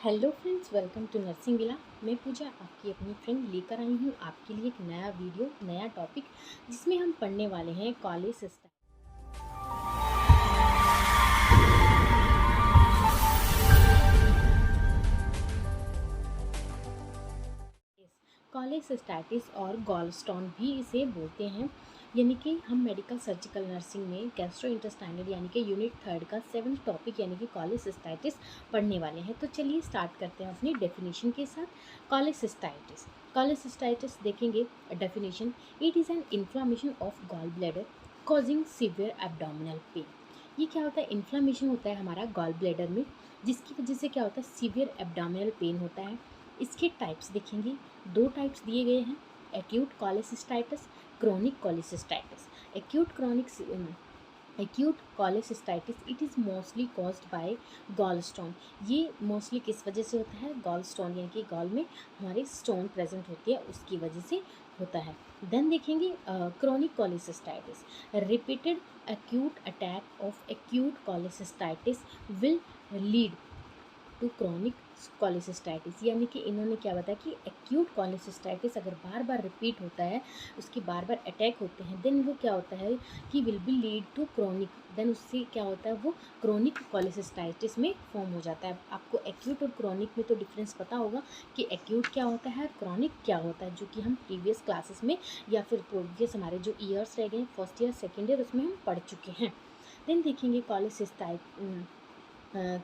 Hello friends, welcome to nursing villa. मैं पूजा, आपकी अपनी फ्रेंड, लेकर आई हूँ आपके लिए एक नया वीडियो, नया टॉपिक, जिसमें हम पढ़ने वाले हैं कॉलेज स्टाइल। कॉलेज स्टैटिस और गॉलस्टोन भी इसे बोलते हैं। यानी कि हम मेडिकल सर्जिकल नर्सिंग में गैस्ट्रोइंटेस्टाइनल यानी कि यूनिट 3 का 7th टॉपिक यानी कि कॉलेज स्टैटिस पढ़ने वाले हैं। तो चलिए स्टार्ट करते हैं अपनी डेफिनेशन के साथ। कॉलेज स्टैटिस देखेंगे definition. It is an inflammation of gall bladder causing severe abdominal pain. ये क्या होता है? इन्फ्लामेशन होता है हमारा गॉल ब्लैडर में, जिसकी वजह से क्या होता है? सीवियर एब्डोमिनल पेन होता है। इसके टाइप्स देखेंगे, दो टाइप्स दिए गए हैं, acute cholecystitis, chronic cholecystitis. Acute cholecystitis it is mostly caused by gall stone. ये मोस्टली किस वजह से होता है? गॉल स्टोन यानी कि गॉल में हमारे स्टोन प्रेजेंट होती है, उसकी वजह से होता है। देन देखेंगे chronic cholecystitis. Repeated acute attack of acute cholecystitis will lead to chronic cholecystitis. यानी कि इन्होंने क्या बताया कि एक्यूट कॉलेसिस्टाइटिस अगर बार बार रिपीट होता है, उसके बार बार अटैक होते हैं, देन वो क्या होता है कि will be lead to chronic, then उससे क्या होता है, वो क्रोनिक कॉलेसिस्टाइटिस में फॉर्म हो जाता है। आपको एक्यूट और क्रोनिक में तो डिफरेंस पता होगा कि एक्यूट क्या होता है, क्रोनिक क्या होता है, जो कि हम प्रीवियस क्लासेस में या फिर प्रीवियस हमारे जो ईयर्स रह गए, फर्स्ट ईयर सेकेंड ईयर, उसमें हम पढ़ चुके हैं। देन देखेंगे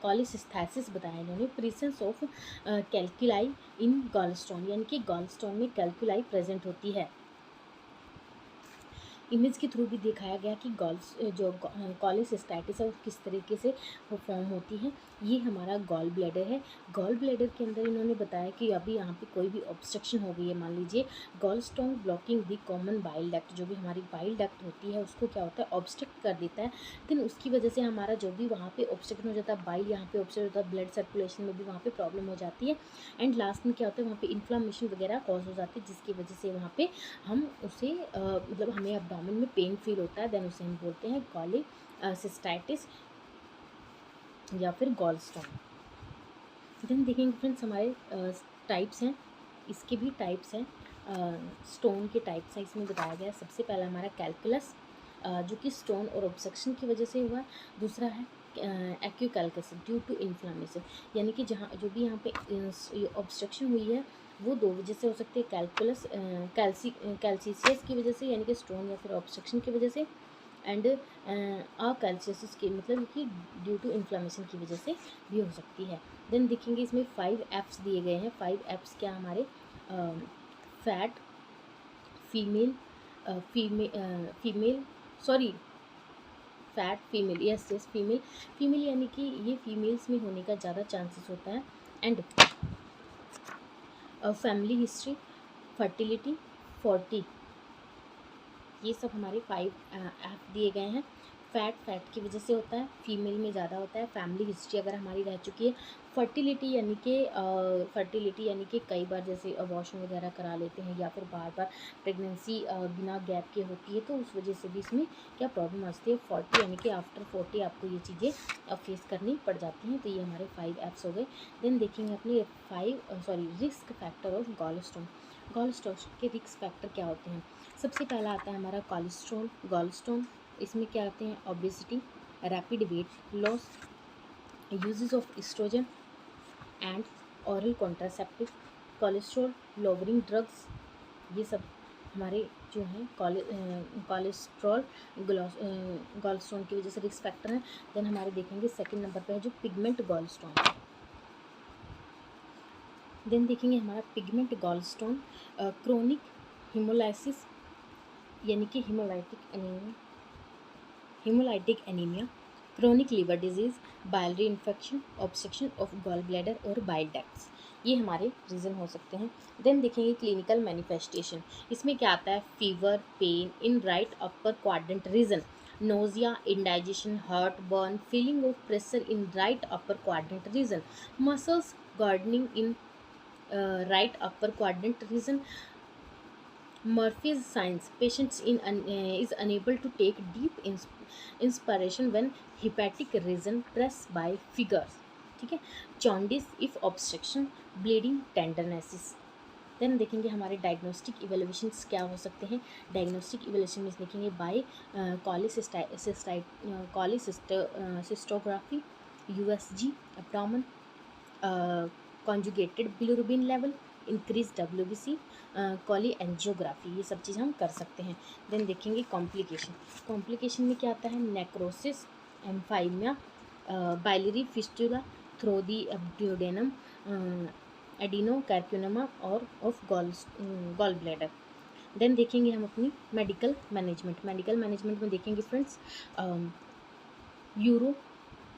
कॉलेसिस्थेसिस बताया इन्होंने। प्रेजेंस ऑफ कैल्कुलाई इन गॉलस्टोन, यानी कि गॉलस्टोन में कैल्कुलाई प्रेजेंट होती है। इमेज के थ्रू भी दिखाया गया कि कॉलेसिस्टाइटिस है किस तरीके से वो फॉर्म होती है। ये हमारा गॉल ब्लैडर है। गॉल ब्लैडर के अंदर इन्होंने बताया कि अभी यहाँ पे कोई भी ऑब्स्ट्रक्शन हो गई है, मान लीजिए gall stone blocking the common bile duct, जो भी हमारी बाइल डक्ट होती है उसको क्या होता है, ऑब्स्ट्रक्ट कर देता है। देन उसकी वजह से हमारा जो भी वहाँ पे ऑब्स्ट्रक्शन हो जाता है, बाइल यहाँ पे ऑब्स्ट्रक्ट होता है, ब्लड सर्कुलेशन में भी वहाँ पे प्रॉब्लम हो जाती है। एंड लास्ट में क्या होता है, वहाँ पे इन्फ्लामेशन वगैरह कॉज हो जाती है, जिसकी वजह से वहाँ पे हम उसे मतलब हमें एब्डोमेन में पेन फील होता है, देन उसे हम बोलते हैं कॉलेसिस्टाइटिस या फिर गॉल स्टोन। देन देखेंगे फ्रेंड्स, हमारे टाइप्स हैं, इसके भी टाइप्स हैं, स्टोन के टाइप्स हैं इसमें बताया गया है। सबसे पहला हमारा कैलकुलस, जो कि स्टोन और ऑब्स्ट्रक्शन की वजह से हुआ। दूसरा है एक्यूकैल्कस ड्यू टू इन्फ्लामेशन, यानी कि जहाँ जो भी यहाँ पे ऑब्स्ट्रक्शन हुई है वो दो वजह से हो सकती है, कैलकुलस कैल्सीसियस की वजह से यानी कि स्टोन या फिर ऑब्स्ट्रक्शन की वजह से, एंड कैल्सियसिस की मतलब कि ड्यू टू इन्फ्लामेशन की वजह से भी हो सकती है। देन देखेंगे इसमें 5 एप्स दिए गए हैं। 5 एप्स क्या हमारे? Fat, female, female sorry fat, female, yes female, female यानी कि ये फीमेल्स में होने का ज़्यादा चांसेस होता है। एंड फैमिली हिस्ट्री, फर्टिलिटी, 40, ये सब हमारे 5 ऐप दिए गए हैं। फैट की वजह से होता है, फीमेल में ज़्यादा होता है। फैमिली हिस्ट्री अगर हमारी रह चुकी है, फर्टिलिटी यानी कि कई बार जैसे अबॉर्शन वगैरह करा लेते हैं या फिर बार बार प्रेगनेंसी बिना गैप के होती है, तो उस वजह से भी इसमें क्या प्रॉब्लम आती है। 40 यानी कि आफ्टर 40 आपको ये चीज़ें फेस करनी पड़ जाती हैं। तो ये हमारे 5 ऐप्स हो गए। देन देखेंगे अपने risk factor of gallstone. Gallstone के रिस्क फैक्टर क्या होते हैं? सबसे पहला आता है हमारा गॉलस्टोन। इसमें क्या आते हैं? Obesity, rapid weight loss, uses of estrogen and oral contraceptive, cholesterol lowering drugs, ये सब हमारे जो हैं कोलेस्ट्रॉल गॉलस्टोन की वजह से रिस्क फैक्टर हैं। देन हमारे देखेंगे सेकंड नंबर पे है जो पिगमेंट गॉलस्टोन। देन देखेंगे हमारा पिगमेंट गॉलस्टोन, क्रोनिक हिमोलाइसिस यानी कि hemolytic anemia, chronic liver disease, biliary infection, obstruction of gall bladder और बाइल डक्ट्स, ये हमारे रीज़न हो सकते हैं। देन देखेंगे क्लिनिकल मैनिफेस्टेशन। इसमें क्या आता है? Fever, pain in right upper quadrant region, nausea, indigestion, heart burn, feeling of pressure in right upper quadrant region, muscles gardening in right upper quadrant region, Murphy's signs, patients is unable to take deep inspiration when hepatic region pressed by fingers. ठीक है। Jaundice if obstruction, bleeding, tenderness. Then देखेंगे हमारे diagnostic इवेल्युएशंस क्या हो सकते हैं। Diagnostic evaluation में देखेंगे by cholecystography, USG, abdomen, conjugated bilirubin level, increase WBC, cholangiography, ये सब चीज़ हम कर सकते हैं। देन देखेंगे कॉम्प्लिकेशन। कॉम्प्लिकेशन में क्या आता है, necrosis, empyema, biliary fistula through the duodenum, adenocarcinoma और ऑफ गॉल ब्लैडर। देन देखेंगे हम अपनी मेडिकल मैनेजमेंट। मेडिकल मैनेजमेंट में देखेंगे friends euro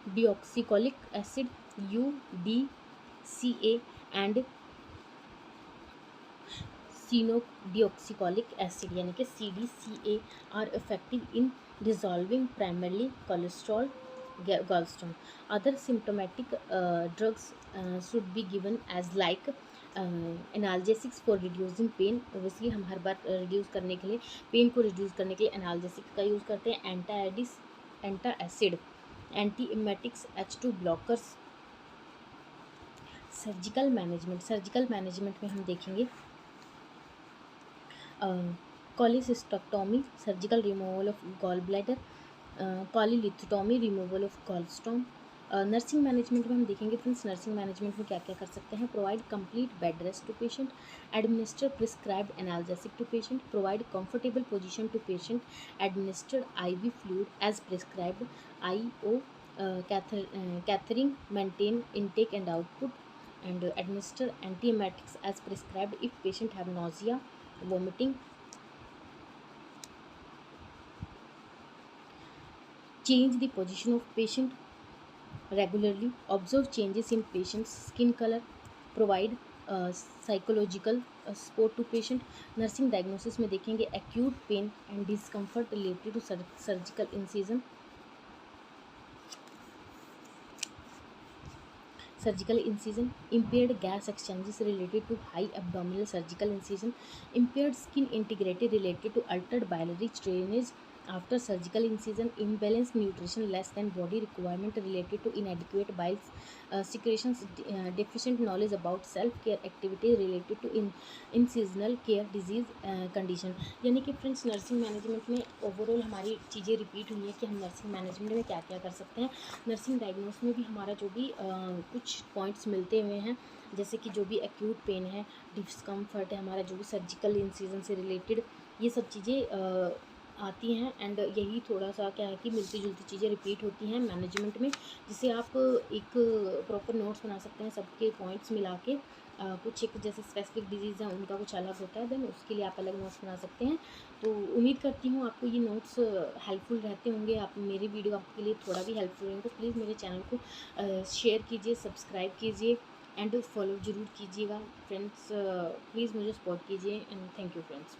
डिऑक्सीकोलिक acid, UDCA and chenodeoxycholic acid यानी कि CDCA are effective in dissolving primarily cholesterol gallstone. Other symptomatic drugs should be given as like analgesics for reducing pain. Obviously हम हर बार reduce करने के लिए, pen को रिड्यूस करने के लिए एनाल्जेसिक का यूज़ करते हैं। Antacid, antiemetics, H2 blockers. Surgical management. Surgical management में हम देखेंगे cholecystectomy, surgical removal of gall bladder, cholelithotomy, removal of gallstone. Nursing management में हम देखेंगे फ्रेंड्स, नर्सिंग मैनेजमेंट में क्या क्या कर सकते हैं। Provide complete bed rest to patient, administer prescribed analgesic to patient, provide comfortable position to patient, administered IV fluid as prescribed, IO catheterizing, maintain intake and output, and administer antiemetics as prescribed if patient have nausea, vomiting. Change the position of patient regularly, observe changes in patient's skin color, provide psychological support to patient. Nursing diagnosis में देखेंगे acute pain and discomfort related to surgical incision, impaired gas exchanges related to high abdominal surgical incision, impaired skin integrity related to altered biliary drainage after surgical incision, imbalanced nutrition less than body requirement related to inadequate bile secretions, deficient knowledge about self care activity related to incisional care disease condition। यानी कि friends nursing management में overall हमारी चीज़ें repeat हुई है कि हम nursing management में क्या क्या कर सकते हैं। नर्सिंग डायग्नोस में भी हमारा जो भी कुछ पॉइंट्स मिलते हुए हैं, जैसे कि जो भी एक्यूट पेन है, डिस्कम्फर्ट है, हमारा जो भी सर्जिकल इंसिजन से रिलेटेड, ये सब चीज़ें आती हैं। एंड यही थोड़ा सा क्या है कि मिलती जुलती चीज़ें रिपीट होती हैं मैनेजमेंट में, जिससे आप एक प्रॉपर नोट्स बना सकते हैं सबके पॉइंट्स मिला के। कुछ एक जैसे स्पेसिफिक डिजीज़ हैं उनका कुछ अलग होता है, देन उसके लिए आप अलग नोट्स बना सकते हैं। तो उम्मीद करती हूँ आपको ये नोट्स हेल्पफुल रहते होंगे, आप मेरी वीडियो आपके लिए थोड़ा भी हेल्पफुल होंगे। तो प्लीज़ मेरे चैनल को शेयर कीजिए, सब्सक्राइब कीजिए एंड फॉलो ज़रूर कीजिएगा फ्रेंड्स। प्लीज़ मुझे सपोर्ट कीजिए एंड थैंक यू फ्रेंड्स।